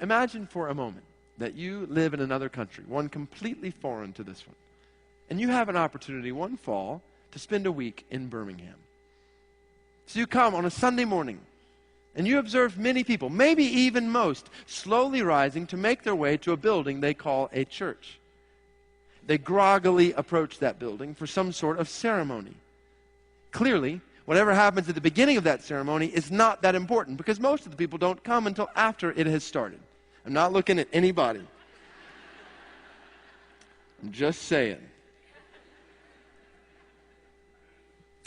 Imagine for a moment that you live in another country, one completely foreign to this one, and you have an opportunity one fall to spend a week in Birmingham. So you come on a Sunday morning, and you observe many people, maybe even most, slowly rising to make their way to a building they call a church. They groggily approach that building for some sort of ceremony. Clearly, whatever happens at the beginning of that ceremony is not that important because most of the people don't come until after it has started. I'm not looking at anybody. I'm just saying.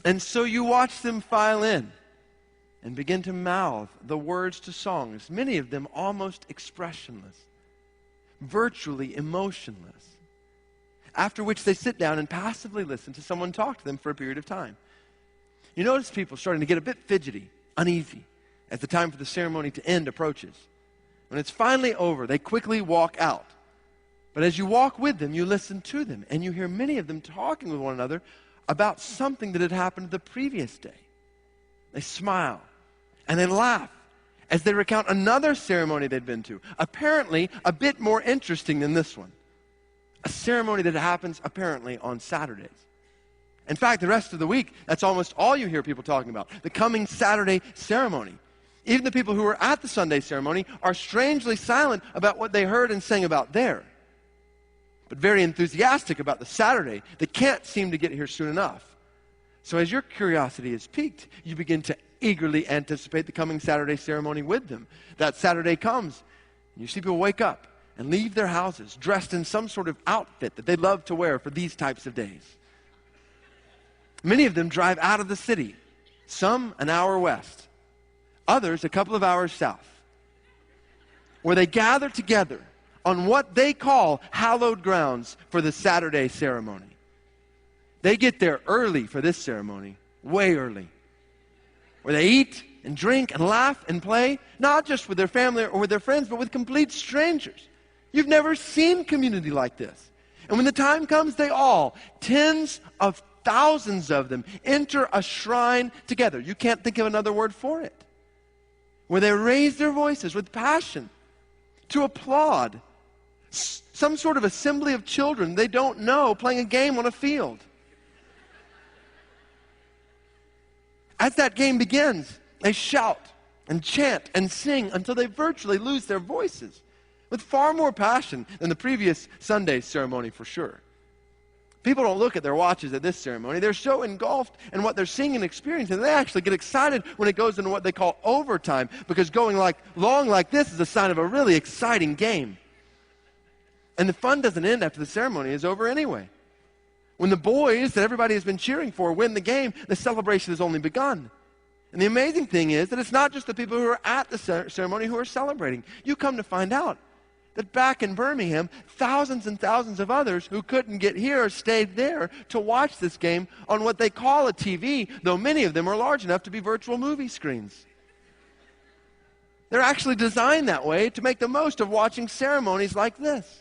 And so you watch them file in and begin to mouth the words to songs, many of them almost expressionless, virtually emotionless, after which they sit down and passively listen to someone talk to them for a period of time. You notice people starting to get a bit fidgety, uneasy, as the time for the ceremony to end approaches. When it's finally over, they quickly walk out. But as you walk with them, you listen to them, and you hear many of them talking with one another about something that had happened the previous day. They smile, and they laugh as they recount another ceremony they'd been to, apparently a bit more interesting than this one. A ceremony that happens apparently on Saturdays. In fact, the rest of the week, that's almost all you hear people talking about, the coming Saturday ceremony. Even the people who were at the Sunday ceremony are strangely silent about what they heard and sang about there, but very enthusiastic about the Saturday that can't seem to get here soon enough. So as your curiosity is piqued, you begin to eagerly anticipate the coming Saturday ceremony with them. That Saturday comes, and you see people wake up and leave their houses dressed in some sort of outfit that they love to wear for these types of days. Many of them drive out of the city, some an hour west, others a couple of hours south, where they gather together on what they call hallowed grounds for the Saturday ceremony. They get there early for this ceremony, way early, where they eat and drink and laugh and play, not just with their family or with their friends, but with complete strangers. You've never seen community like this. And when the time comes, they all, tens of thousands of them, enter a shrine together. You can't think of another word for it. Where they raise their voices with passion to applaud some sort of assembly of children they don't know playing a game on a field. As that game begins, they shout and chant and sing until they virtually lose their voices, with far more passion than the previous Sunday ceremony for sure. People don't look at their watches at this ceremony. They're so engulfed in what they're seeing and experiencing, they actually get excited when it goes into what they call overtime, because going long like this is a sign of a really exciting game. And the fun doesn't end after the ceremony is over anyway. When the boys that everybody has been cheering for win the game, the celebration has only begun. And the amazing thing is that it's not just the people who are at the ceremony who are celebrating. You come to find out that back in Birmingham, thousands and thousands of others who couldn't get here stayed there to watch this game on what they call a TV, though many of them are large enough to be virtual movie screens. They're actually designed that way to make the most of watching ceremonies like this.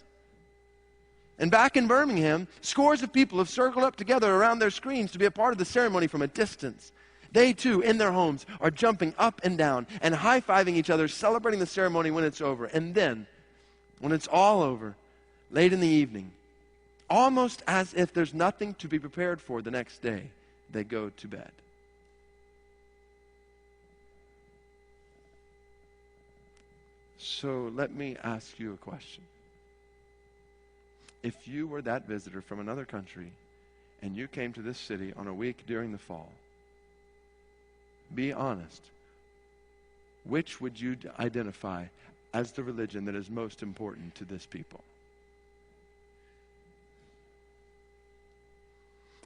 And back in Birmingham, scores of people have circled up together around their screens to be a part of the ceremony from a distance. They too, in their homes, are jumping up and down and high-fiving each other, celebrating the ceremony when it's over. And then, when it's all over, late in the evening, almost as if there's nothing to be prepared for the next day, they go to bed. So let me ask you a question. If you were that visitor from another country and you came to this city on a week during the fall, be honest. Which would you identify as the religion that is most important to this people?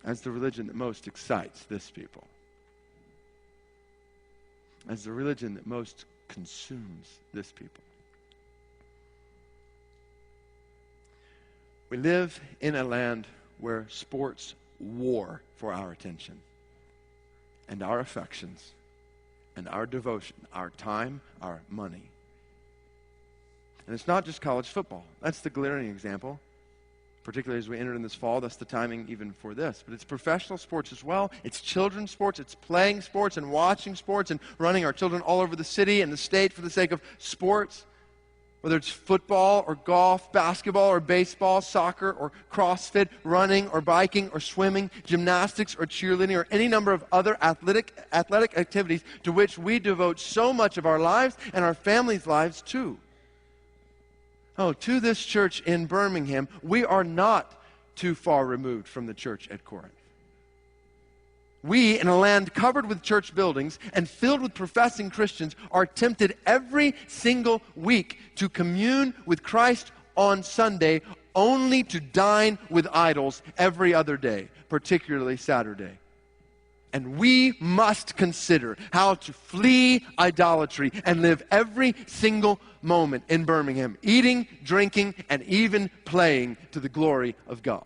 As the religion that most excites this people? As the religion that most consumes this people? We live in a land where sports war for our attention and our affections and our devotion, our time, our money. And it's not just college football. That's the glaring example. Particularly as we enter in this fall, that's the timing even for this. But it's professional sports as well. It's children's sports. It's playing sports and watching sports and running our children all over the city and the state for the sake of sports. Whether it's football or golf, basketball or baseball, soccer or CrossFit, running or biking or swimming, gymnastics or cheerleading, or any number of other athletic activities to which we devote so much of our lives and our families' lives too. Oh, to this church in Birmingham, we are not too far removed from the church at Corinth. We, in a land covered with church buildings and filled with professing Christians, are tempted every single week to commune with Christ on Sunday, only to dine with idols every other day, particularly Saturday. And we must consider how to flee idolatry and live every single moment in Birmingham, eating, drinking, and even playing to the glory of God.